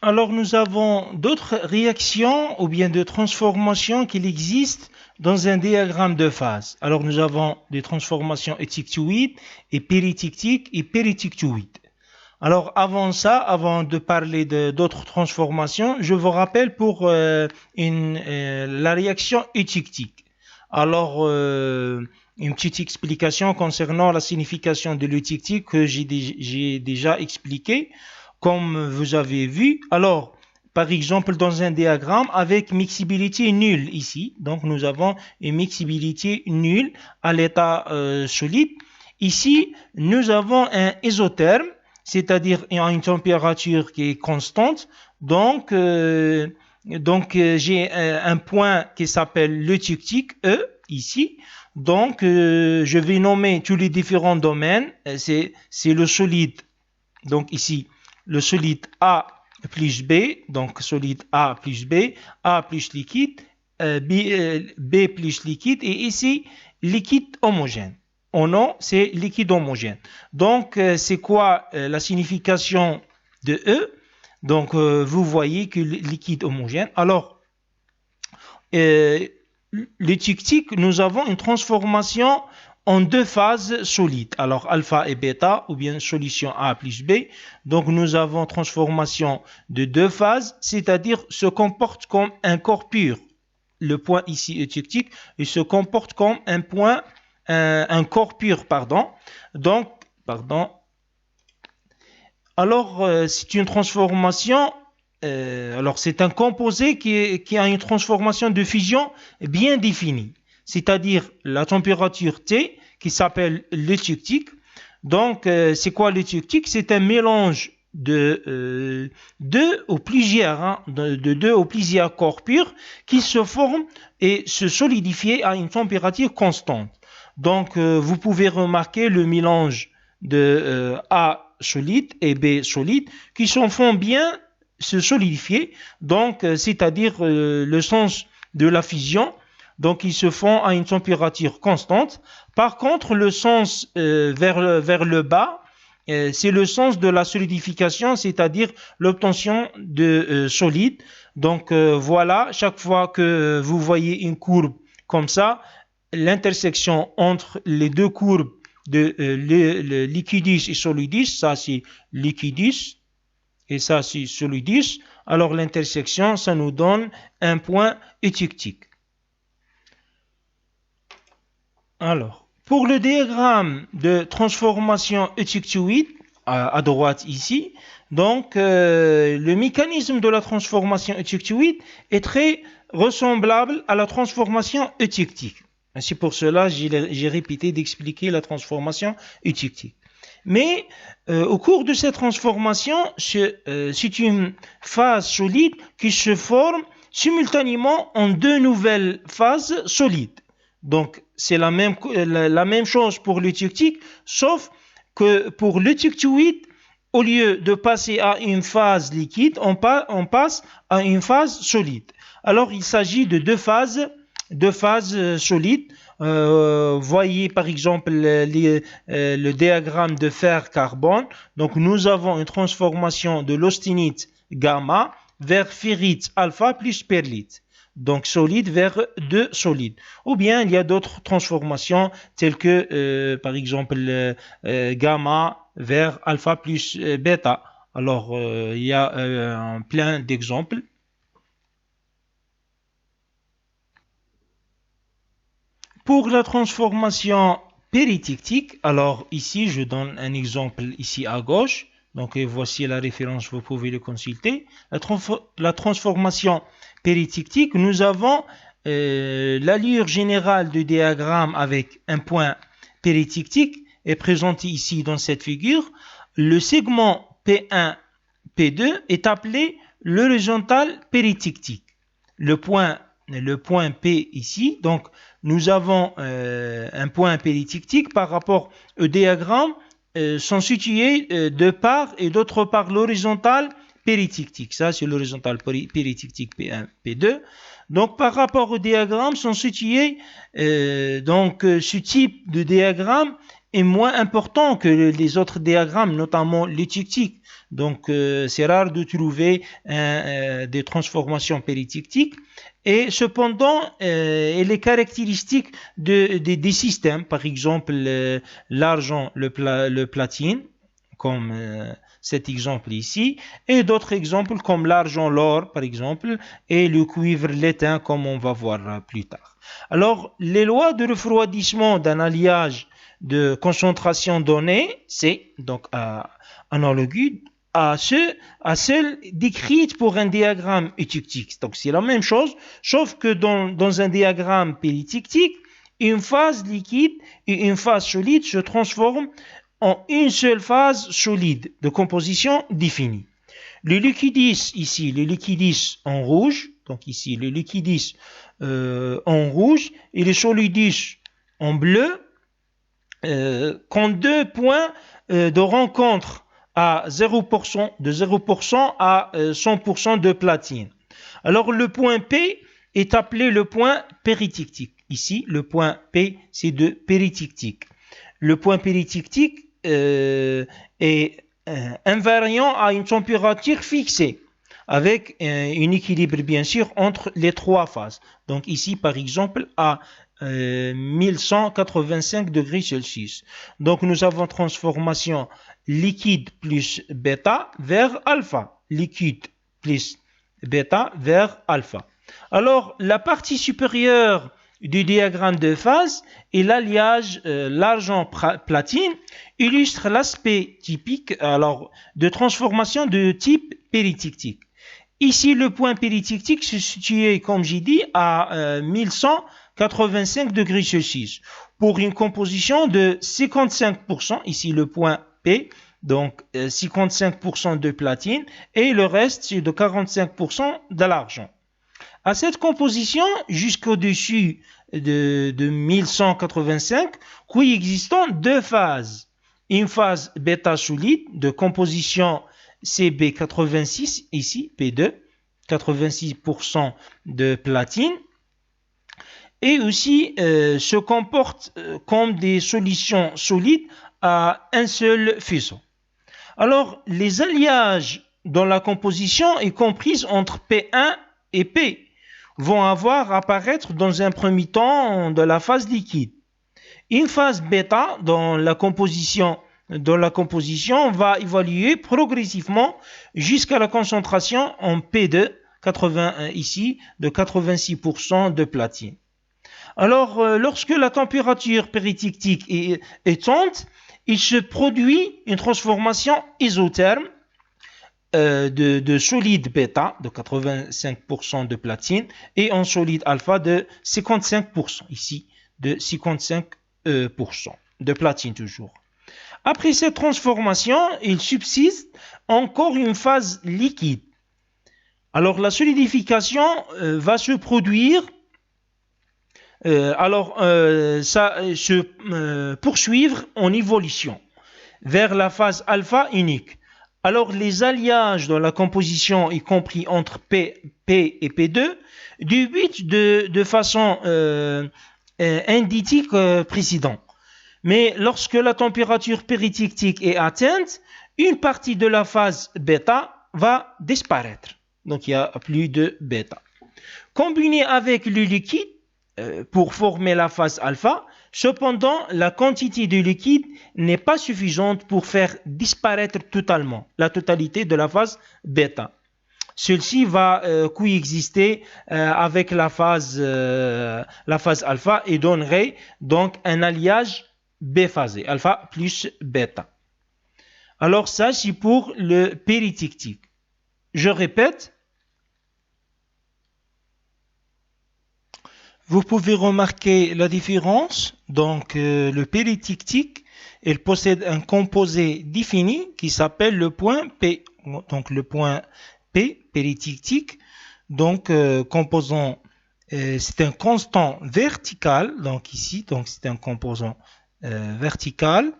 Alors, nous avons d'autres réactions ou bien de transformations qu'il existe dans un diagramme de phase. Alors, nous avons des transformations étictoïdes et péritictiques et péritictoïdes. Alors, avant ça, avant de parler d'autres transformations, je vous rappelle pour la réaction étictique. Alors, une petite explication concernant la signification de l'étictique que j'ai déjà expliqué. Comme vous avez vu, alors, par exemple, dans un diagramme avec mixabilité nulle ici, donc nous avons une mixabilité nulle à l'état solide. Ici, nous avons un isotherme, c'est-à-dire une température qui est constante. Donc j'ai un point qui s'appelle l'étictique E ici. Donc, je vais nommer tous les différents domaines. C'est le solide. Donc ici, le solide A plus B, donc solide A plus B, A plus liquide, B plus liquide, et ici, liquide homogène. Au nom, c'est liquide homogène. Donc, c'est quoi la signification de E? Donc, vous voyez que liquide homogène. Alors, l'étictique, nous avons une transformation en deux phases solides. Alors, alpha et bêta, ou bien solution A plus B. Donc, nous avons transformation de deux phases, c'est-à-dire se comporte comme un corps pur. Le point ici étictique, il se comporte comme un point, un corps pur, pardon. Donc, alors, c'est une transformation. Alors, c'est un composé qui a une transformation de fusion bien définie, c'est-à-dire la température T qui s'appelle l'étictique. Donc, c'est quoi l'étictique? C'est un mélange de deux ou plusieurs, de deux ou plusieurs corps purs qui se forment et se solidifient à une température constante. Donc, vous pouvez remarquer le mélange de A solide et B solide qui se font bien se solidifier, donc c'est-à-dire le sens de la fusion, donc ils se font à une température constante. Par contre, le sens vers le bas, c'est le sens de la solidification, c'est-à-dire l'obtention de solide. Donc voilà, chaque fois que vous voyez une courbe comme ça, l'intersection entre les deux courbes de le liquidus et solidus, ça c'est liquidus, et ça c'est solidus, alors l'intersection, ça nous donne un point étictique. Alors, pour le diagramme de transformation étictoïde, à droite ici, donc le mécanisme de la transformation étictoïde est très ressemblable à la transformation étictique. C'est pour cela que j'ai répété d'expliquer la transformation étictique. Mais au cours de cette transformation, c'est une phase solide qui se forme simultanément en deux nouvelles phases solides. Donc, c'est la même chose pour l'étictique, sauf que pour l'étictoïde, au lieu de passer à une phase liquide, on passe à une phase solide. Alors, il s'agit de deux phases solides. Voyez par exemple le diagramme de fer-carbone. Donc nous avons une transformation de l'austenite gamma vers ferrite alpha plus perlite. Donc solide vers deux solides. Ou bien il y a d'autres transformations telles que par exemple gamma vers alpha plus bêta. Alors il y a plein d'exemples. Pour la transformation péritictique, alors ici je donne un exemple ici à gauche, donc voici la référence, vous pouvez le consulter. La transformation péritictique, nous avons l'allure générale du diagramme avec un point péritictique est présenté ici dans cette figure. Le segment P1, P2 est appelé l'horizontale péritictique. Le point P ici, donc nous avons un point péritictique par rapport au diagramme sont situés de part et d'autre part l'horizontale péritictique. Ça, c'est l'horizontale péritictique P1, P2. Donc, par rapport au diagramme sont situés, donc ce type de diagramme est moins important que les autres diagrammes, notamment l'étiquetique. Donc, c'est rare de trouver des transformations péritictiques. Et cependant, les caractéristiques des systèmes, par exemple l'argent, le platine, comme cet exemple ici, et d'autres exemples comme l'argent, l'or, par exemple, et le cuivre, l'étain, comme on va voir plus tard. Alors, les lois de refroidissement d'un alliage de concentration donnée, c'est donc analogue à celle décrite pour un diagramme étiquetique. Donc, c'est la même chose, sauf que dans un diagramme péritictique, une phase liquide et une phase solide se transforment en une seule phase solide de composition définie. Le liquidis ici, le liquidis en rouge, donc ici le liquidis en rouge et le solidis en bleu, qu'ont 2 points de rencontre à 0%, de 0% à 100% de platine. Alors le point P est appelé le point péritictique. Ici, le point P, c'est de péritictique. Le point péritictique est invariant à une température fixée, avec un équilibre bien sûr entre les 3 phases. Donc ici, par exemple, à 1185 degrés Celsius. Donc nous avons transformation liquide plus bêta vers alpha. Liquide plus bêta vers alpha. Alors la partie supérieure du diagramme de phase et l'alliage l'argent-platine illustre l'aspect typique alors, de transformation de type péritictique. Ici, le point péritictique se situe, comme j'ai dit, à 1185 degrés Celsius pour une composition de 55%, ici le point P, donc 55% de platine et le reste c'est de 45% de l'argent. À cette composition, jusqu'au-dessus de 1185, coexistent 2 phases. Une phase bêta solide de composition CB86, ici P2, 86% de platine, et aussi se comporte comme des solutions solides à un seul faisceau. Alors, les alliages dont la composition est comprise entre P1 et P vont avoir apparaître dans un premier temps de la phase liquide. Une phase bêta dans la composition va évoluer progressivement jusqu'à la concentration en P2, 80, ici, de 86% de platine. Alors, lorsque la température péritictique est tente, il se produit une transformation isotherme de solide bêta de 85% de platine et en solide alpha de 55%, ici de 55% de platine toujours. Après cette transformation, il subsiste encore une phase liquide. Alors la solidification va se produire, ça se poursuivre en évolution vers la phase alpha unique. Alors, les alliages dans la composition, y compris entre P et P2, débutent de façon inditique précédente. Mais lorsque la température péritictique est atteinte, une partie de la phase bêta va disparaître. Donc, il n'y a plus de bêta. Combiné avec le liquide pour former la phase alpha, cependant, la quantité de liquide n'est pas suffisante pour faire disparaître totalement la totalité de la phase bêta. Celle-ci va coexister avec la phase alpha et donnerait donc un alliage biphasé, alpha plus bêta. Alors ça, c'est pour le péritictique. Je répète, vous pouvez remarquer la différence. Donc, le péritictique, il possède un composé défini qui s'appelle le point P. Donc, le point P, péritictique, donc composant, c'est un constant vertical. Donc, ici, donc c'est un composant vertical,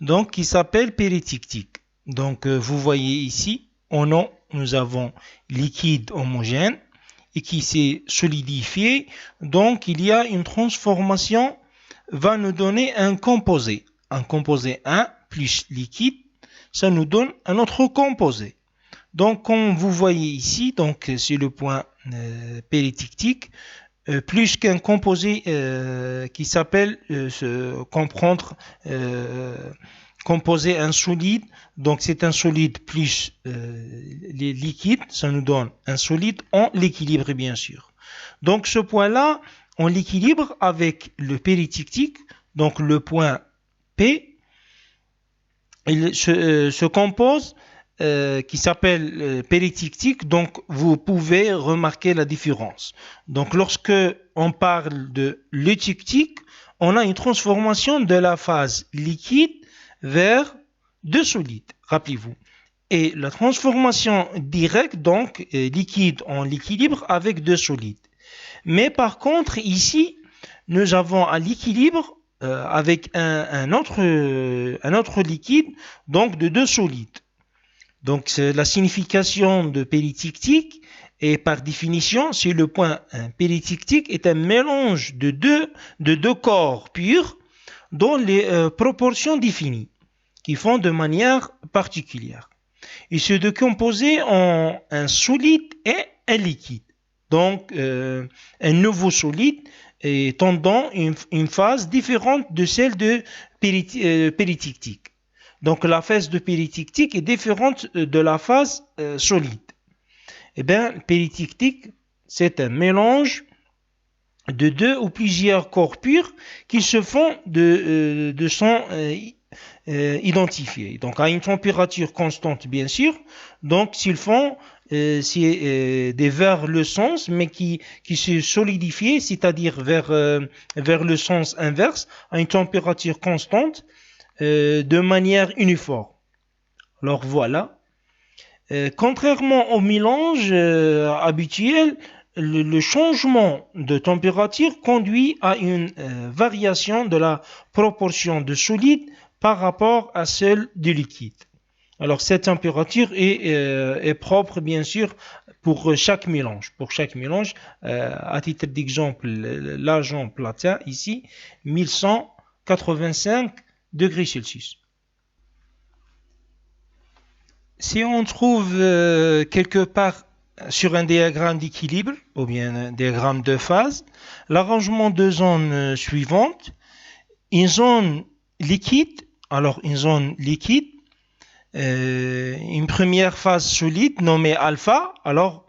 donc qui s'appelle péritictique. Donc, vous voyez ici, en nom, nous avons liquide homogène et qui s'est solidifié, donc il y a une transformation, va nous donner un composé un composé 1 plus liquide, ça nous donne un autre composé. Donc, comme vous voyez ici, donc c'est le point péritictique, plus qu'un composé qui s'appelle comprendre composer un solide. Donc, c'est un solide plus les liquides, ça nous donne un solide en l'équilibre, bien sûr. Donc, ce point-là, on l'équilibre avec le péritictique, donc le point P, il se compose qui s'appelle péritictique, donc vous pouvez remarquer la différence. Donc lorsque on parle de l'étictique, on a une transformation de la phase liquide vers de solide, rappelez-vous. Et la transformation directe, donc liquide en l'équilibre avec de solide. Mais par contre, ici, nous avons à l'équilibre avec un autre liquide, donc de deux solides. Donc, la signification de péritictique, et par définition, c'est le point péritictique est un mélange de deux corps purs dont les proportions définies, qui font de manière particulière. Il se décompose en un solide et un liquide. Donc, un nouveau solide tendant une phase différente de celle de péritictique. Donc la phase de péritictique est différente de la phase solide. Eh bien, péritictique, c'est un mélange de deux ou plusieurs corps purs qui se font de son identifiés. Donc à une température constante, bien sûr. Donc s'ils font des vers le sens, mais qui se solidifient, c'est-à-dire vers le sens inverse, à une température constante, de manière uniforme. Alors voilà. Contrairement au mélange habituel, le changement de température conduit à une variation de la proportion de solide par rapport à celle du liquide. Alors cette température est propre bien sûr pour chaque mélange. Pour chaque mélange, à titre d'exemple, l'argent platin ici, 1185 degrés Celsius. Si on trouve quelque part sur un diagramme d'équilibre ou bien un diagramme de phase, l'arrangement de zones suivantes, une zone liquide, alors une zone liquide, une première phase solide nommée alpha, alors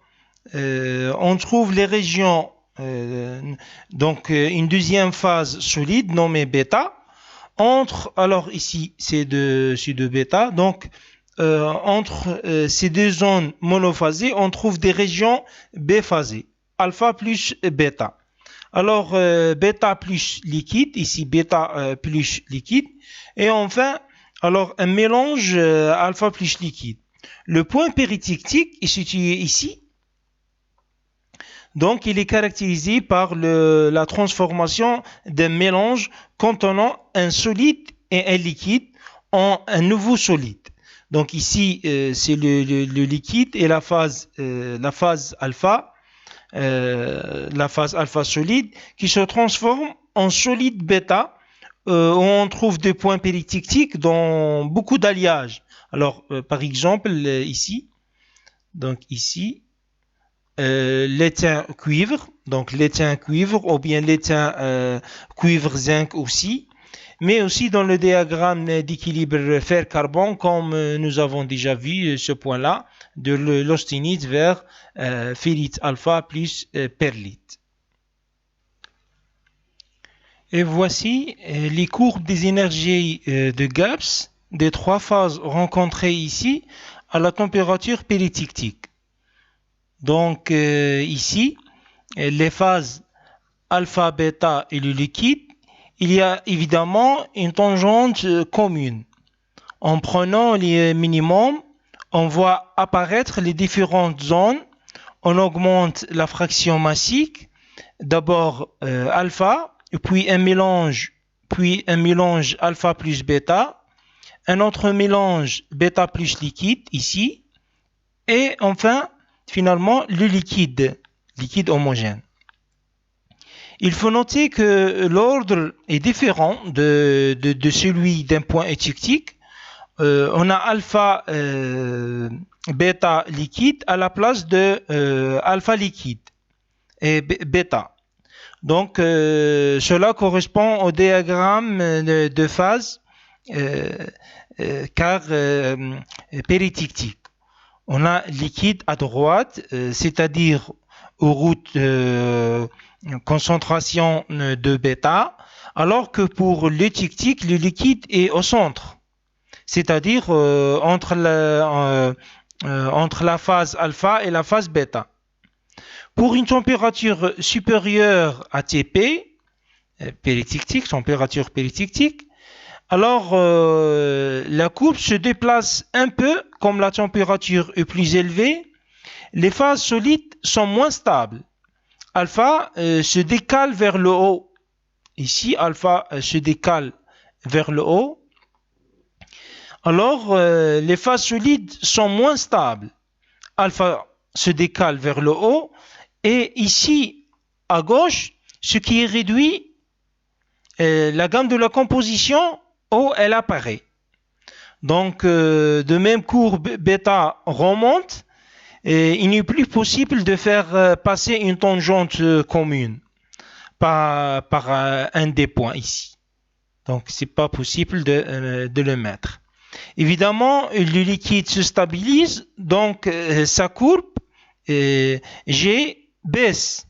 on trouve les régions, donc une deuxième phase solide nommée bêta, alors ici c'est de bêta, donc entre ces deux zones monophasées, on trouve des régions biphasées, alpha plus bêta. Alors bêta plus liquide, ici bêta plus liquide, et enfin alors un mélange alpha plus liquide. Le point péritictique est situé ici. Donc, il est caractérisé par la transformation d'un mélange contenant un solide et un liquide en un nouveau solide. Donc ici, c'est le liquide et la phase alpha, la phase alpha solide, qui se transforme en solide bêta, où on trouve des points péritictiques dans beaucoup d'alliages. Alors, par exemple, ici, donc ici, l'étain cuivre, donc l'étain cuivre ou bien l'étain cuivre zinc aussi, mais aussi dans le diagramme d'équilibre fer-carbone, comme nous avons déjà vu ce point-là, de l'austenite vers ferrite alpha plus perlite. Et voici les courbes des énergies de Gibbs des trois phases rencontrées ici à la température péritictique. Donc ici, les phases alpha, bêta et le liquide, il y a évidemment une tangente commune. En prenant les minimums, on voit apparaître les différentes zones. On augmente la fraction massique, d'abord alpha, puis un mélange alpha plus bêta, un autre mélange bêta plus liquide ici, et enfin finalement le liquide homogène. il faut noter que l'ordre est différent de celui d'un point étiquetique. On a alpha bêta liquide à la place de alpha liquide et bêta. Donc, cela correspond au diagramme de phase car péritictique. On a liquide à droite, c'est-à-dire aux routes concentration de bêta, alors que pour l'étiquetique, le liquide est au centre, c'est-à-dire entre la phase alpha et la phase bêta. Pour une température supérieure à Tp, péritictique, température péritictique, alors la courbe se déplace un peu comme la température est plus élevée. Les phases solides sont moins stables. Alpha se décale vers le haut. Ici, alpha se décale vers le haut. Alors, les phases solides sont moins stables. Alpha se décale vers le haut. Et ici, à gauche, ce qui est réduit, la gamme de la composition, O, elle apparaît. Donc, de même courbe bêta remonte, et il n'est plus possible de faire passer une tangente commune par un des points ici. Donc, ce n'est pas possible de le mettre. Évidemment, le liquide se stabilise, donc sa courbe G baisse.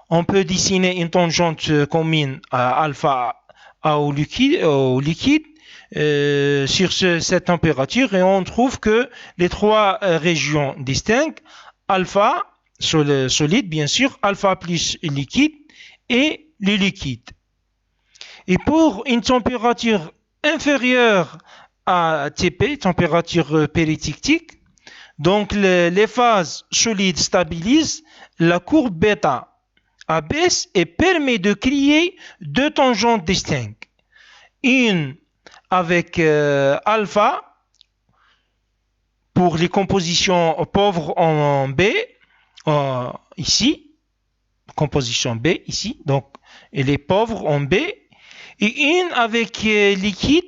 On peut dessiner une tangente commune à alpha au liquide sur cette température et on trouve que les trois régions distinctes, alpha solide bien sûr, alpha plus liquide et le liquide. Et pour une température inférieure à Tp, température péritictique, donc les phases solides stabilisent, la courbe bêta abaisse et permet de créer deux tangentes distinctes. Une avec alpha pour les compositions pauvres en B, ici, composition B ici, donc elle est pauvre en B, et une avec liquide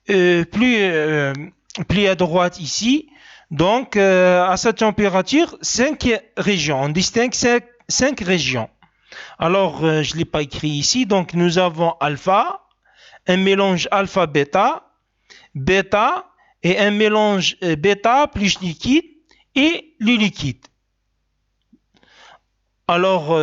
plus à droite ici. Donc, à cette température, 5 régions. On distingue 5 régions. Alors, je ne l'ai pas écrit ici. Donc, nous avons alpha, un mélange alpha-bêta, bêta, et un mélange bêta plus liquide, et le liquide. Alors,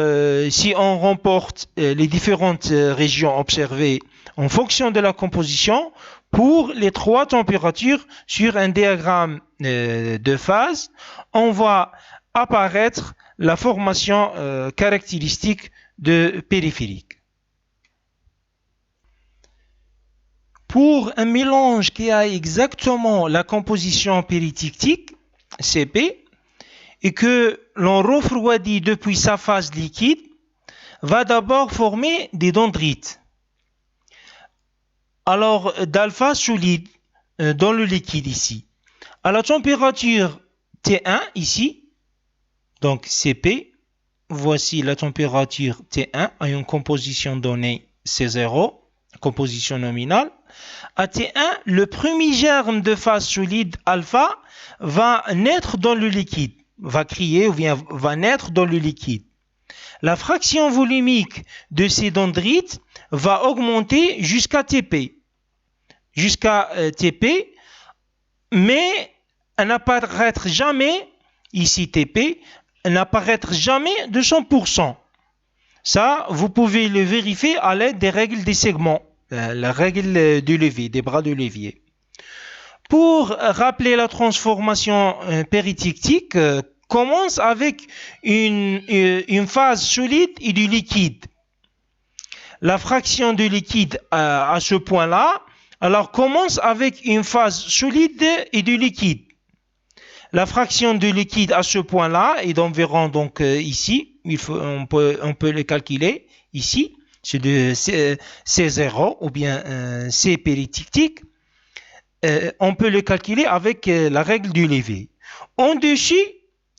si on remporte les différentes régions observées en fonction de la composition, pour les trois températures sur un diagramme de phase, on voit apparaître la formation caractéristique de périphérique. Pour un mélange qui a exactement la composition péritictique, Cp, et que l'on refroidit depuis sa phase liquide, va d'abord former des dendrites. Alors, d'alpha solide dans le liquide ici. À la température T1 ici, donc Cp, voici la température T1 à une composition donnée C0, composition nominale. À T1, le premier germe de phase solide alpha va naître dans le liquide, va naître dans le liquide. La fraction volumique de ces dendrites va augmenter jusqu'à Tp. Mais elle n'apparaîtra jamais, ici Tp, elle n'apparaîtra jamais de 100%. Ça, vous pouvez le vérifier à l'aide des règles des segments, la règle du levier, des bras de levier. Pour rappeler la transformation péritictique, commence avec une phase solide et du liquide. La fraction de liquide à ce point-là, alors commence avec une phase solide et du liquide. La fraction de liquide à ce point-là est d'environ donc ici, on peut le calculer ici, c'est de C0 ou bien C péritictique. On peut le calculer avec la règle du levier. En dessus,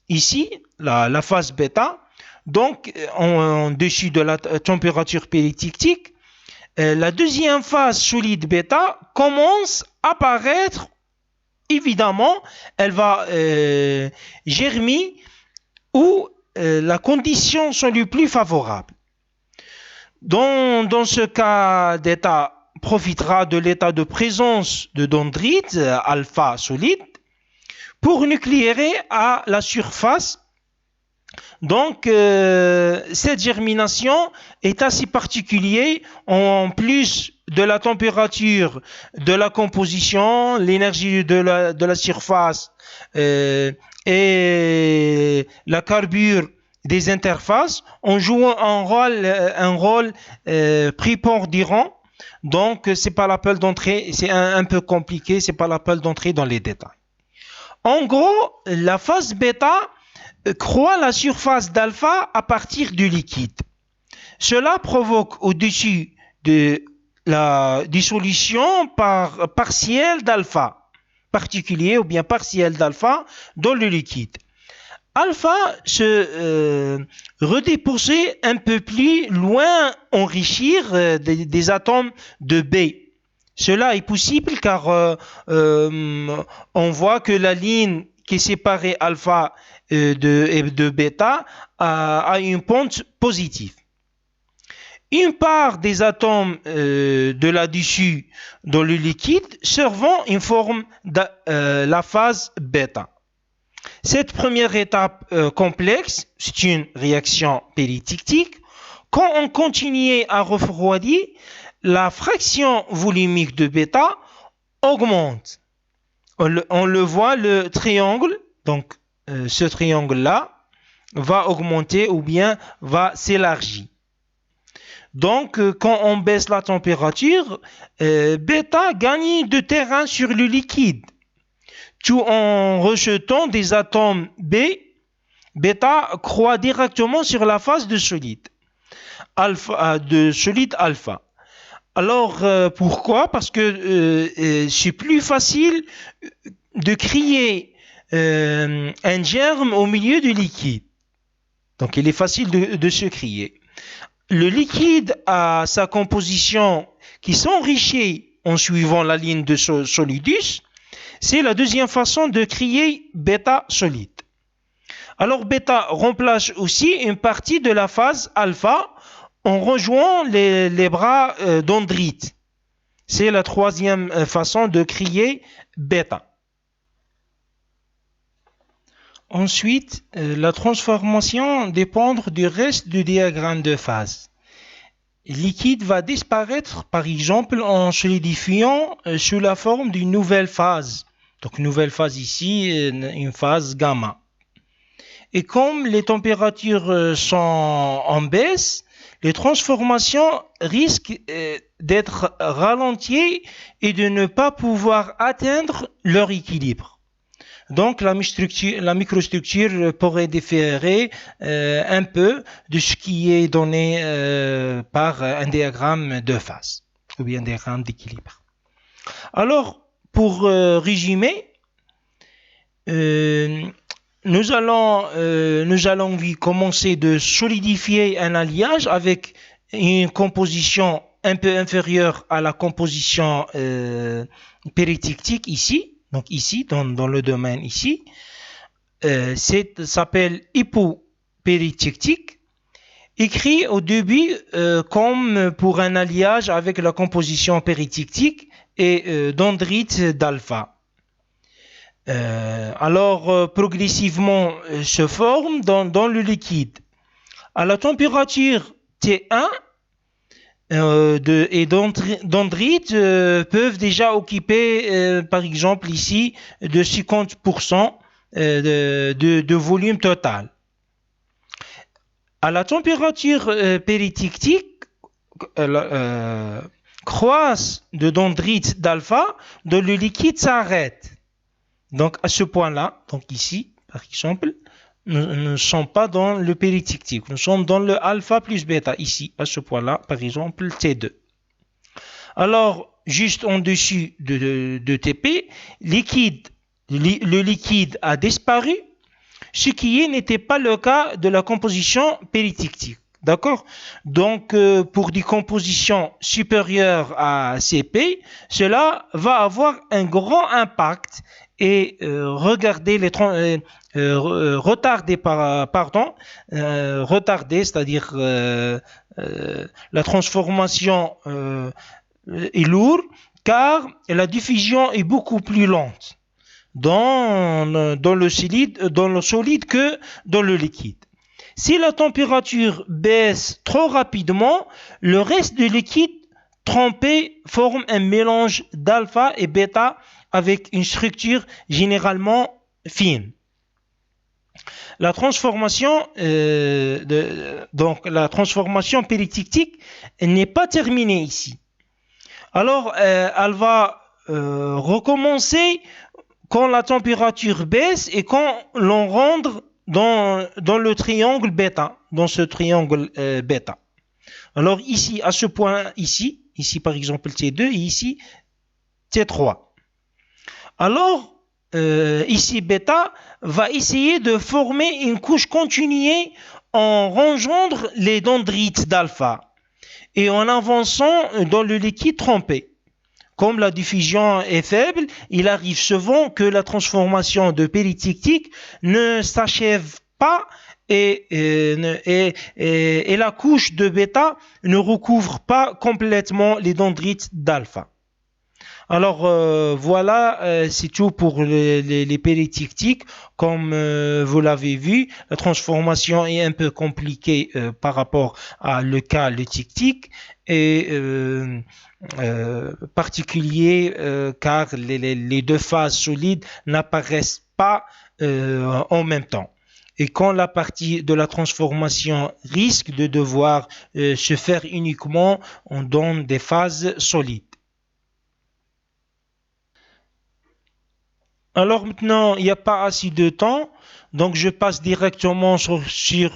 ici, la phase bêta, donc en dessus de la température péritictique, la deuxième phase solide bêta commence à apparaître. Évidemment, elle va germer où la conditions sont les plus favorables. Dans ce cas d'état, profitera de l'état de présence de dendrites alpha solide pour nucléarer à la surface. Donc, cette germination est assez particulière en plus de la température de la composition, l'énergie de la surface et la carbure des interfaces en jouant un rôle prépondérant. Donc, c'est pas la peine d'entrer, c'est un peu compliqué, c'est pas la peine d'entrer dans les détails. En gros, la phase bêta croît la surface d'alpha à partir du liquide. Cela provoque au-dessus de la dissolution partielle d'alpha, particulier ou bien partielle d'alpha dans le liquide. Alpha se redéposer un peu plus loin, enrichir des atomes de B. Cela est possible car on voit que la ligne qui sépare alpha de bêta a une pente positive. Une part des atomes de là-dessus dans le liquide servant une forme de la phase bêta. Cette première étape complexe, c'est une réaction péritictique. Quand on continue à refroidir, la fraction volumique de bêta augmente. On le voit, le triangle, donc ce triangle-là, va augmenter ou bien va s'élargir. Donc, quand on baisse la température, bêta gagne de terrain sur le liquide. Tout en rejetant des atomes B, bêta croît directement sur la phase de solide alpha. Alors, pourquoi? Parce que c'est plus facile de créer un germe au milieu du liquide. Donc, il est facile de se créer. Le liquide a sa composition qui s'enrichit en suivant la ligne de solidus. C'est la deuxième façon de créer bêta solide. Alors, bêta remplace aussi une partie de la phase alpha en rejoignant les bras dendrites. C'est la troisième façon de créer bêta. Ensuite, la transformation dépend du reste du diagramme de phase. Le liquide va disparaître, par exemple, en solidifiant sous la forme d'une nouvelle phase. Donc, nouvelle phase ici, une phase gamma. Et comme les températures sont en baisse, les transformations risquent d'être ralenties et de ne pas pouvoir atteindre leur équilibre. Donc, la microstructure pourrait différer un peu de ce qui est donné par un diagramme de phase ou bien un diagramme d'équilibre. Alors, pour résumer, nous allons commencer de solidifier un alliage avec une composition un peu inférieure à la composition péritictique ici. Donc ici, dans le domaine ici, ça s'appelle hypopéritictique, écrit au début comme pour un alliage avec la composition péritictique et dendrite d'alpha. Alors, progressivement se forme dans le liquide. À la température T1, et dendrites peuvent déjà occuper, par exemple ici, de 50% de volume total. À la température péritictique, croissance de dendrites d'alpha, dans le liquide s'arrête. Donc à ce point-là, donc ici, par exemple, nous ne sommes pas dans le péritictique, nous sommes dans le alpha plus bêta, ici, à ce point-là, par exemple, T2. Alors, juste en dessus de TP, le liquide a disparu, ce qui n'était pas le cas de la composition péritictique. D'accord? Donc, pour des compositions supérieures à Cp, cela va avoir un grand impact et regarder les retarder, c'est-à-dire la transformation est lourde, car la diffusion est beaucoup plus lente dans le solide que dans le liquide. Si la température baisse trop rapidement, le reste du liquide trempé forme un mélange d'alpha et bêta avec une structure généralement fine. La transformation, la transformation péritictique n'est pas terminée ici. Alors, elle va recommencer quand la température baisse et quand l'on rentre dans le triangle bêta, dans ce triangle bêta. Alors ici, à ce point ici par exemple T2 et ici T3. Alors, ici bêta va essayer de former une couche continuée en rejoindre les dendrites d'alpha et en avançant dans le liquide trempé. Comme la diffusion est faible, il arrive souvent que la transformation de péritictique ne s'achève pas et la couche de bêta ne recouvre pas complètement les dendrites d'alpha. Alors voilà, c'est tout pour les péritictiques. Comme vous l'avez vu, la transformation est un peu compliquée par rapport à le cas tictique et particulier car les deux phases solides n'apparaissent pas en même temps. Et quand la partie de la transformation risque de devoir se faire uniquement dans des phases solides. Alors maintenant, il n'y a pas assez de temps, donc je passe directement sur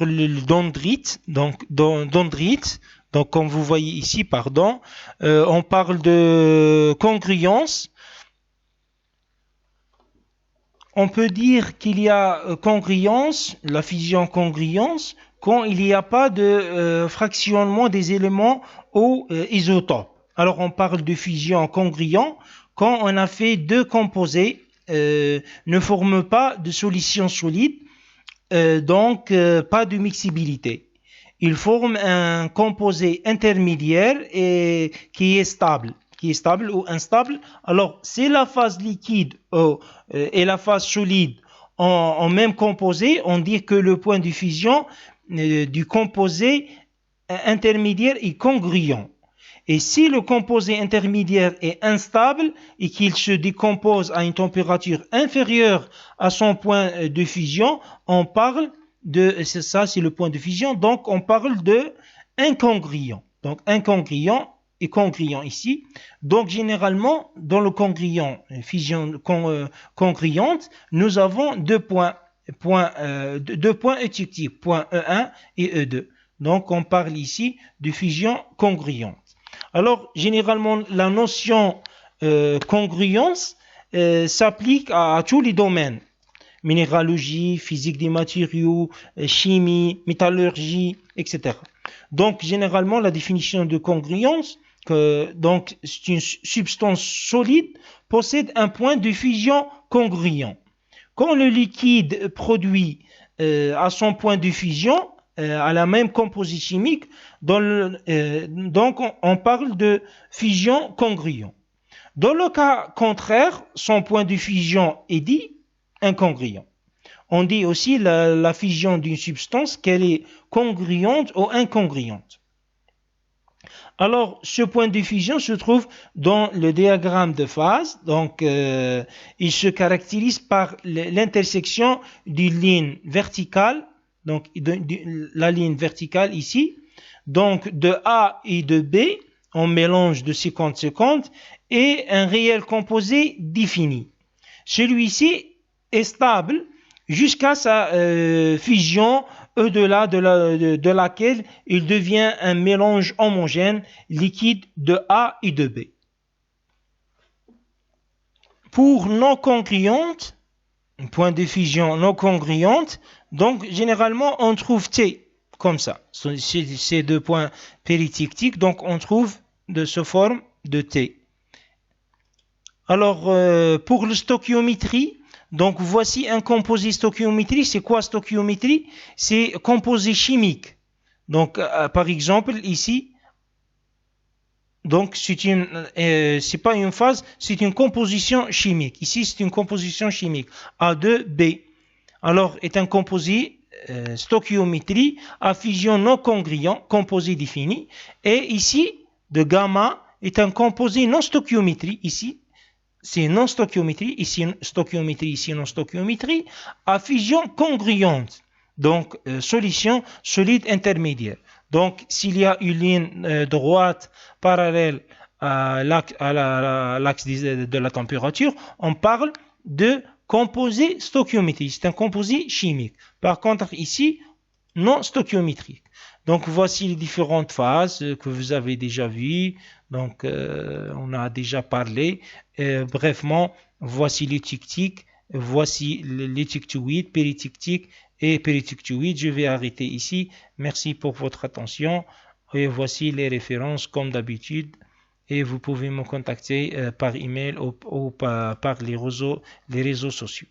le dendrite. Donc, dendrite, donc comme vous voyez ici, pardon, on parle de congruence. On peut dire qu'il y a congruence, la fusion congruence, quand il n'y a pas de fractionnement des éléments aux isotopes. Alors on parle de fusion congruent quand on a fait deux composés ne forment pas de solution solide, donc pas de mixabilité. Ils forment un composé intermédiaire et qui est stable ou instable. Alors, si la phase liquide et la phase solide ont même composé, on dit que le point de fusion du composé intermédiaire est congruent. Et si le composé intermédiaire est instable et qu'il se décompose à une température inférieure à son point de fusion, on parle de, ça c'est le point de fusion, donc on parle de incongruent. Donc incongruent et congruent ici. Donc généralement, dans le congruent, fusion congruente, nous avons deux points étiquetés, point E1 et E2. Donc on parle ici de fusion congruente. Alors, généralement, la notion congruence s'applique à tous les domaines. Minéralogie, physique des matériaux, chimie, métallurgie, etc. Donc, généralement, la définition de congruence, donc, c'est une substance solide, possède un point de fusion congruent. Quand le liquide produit à son point de fusion, à la même composition chimique, donc on parle de fusion congruent. Dans le cas contraire, son point de fusion est dit incongruent. On dit aussi la fusion d'une substance qu'elle est congruente ou incongruente. Alors, ce point de fusion se trouve dans le diagramme de phase. Donc, il se caractérise par l'intersection d'une ligne verticale. Donc, la ligne verticale ici, donc de A et de B, on mélange de 50-50 et un réel composé défini. Celui-ci est stable jusqu'à sa fusion au-delà de laquelle il devient un mélange homogène liquide de A et de B. Pour non congruente, point de fusion non congruente. Donc, généralement, on trouve T comme ça. Ces deux points péritictiques, donc on trouve de ce forme de T. Alors, pour le stoichiométrie, donc voici un composé stoichiométrie. C'est quoi stoichiométrie? C'est composé chimique. Donc, par exemple, ici, donc c'est pas une phase, c'est une composition chimique. Ici, c'est une composition chimique. A2B. Alors, est un composé stoichiométrie à fusion non congruent, composé défini. Et ici, de gamma est un composé non stoichiométrie. Ici, c'est non stoichiométrie, ici stoichiométrie, ici non stoichiométrie, à fusion congruente. Donc, solution solide intermédiaire. Donc, s'il y a une ligne droite parallèle à l'axe de la température, on parle de composé stoichiométrique. C'est un composé chimique. Par contre, ici, non stoichiométrique. Donc, voici les différentes phases que vous avez déjà vues. Donc, on a déjà parlé. Brièvement, voici l'étictique, voici l'étictuide, péritictique et péritictuide. Je vais arrêter ici. Merci pour votre attention. Et voici les références comme d'habitude. Et vous pouvez me contacter par email ou par les réseaux sociaux.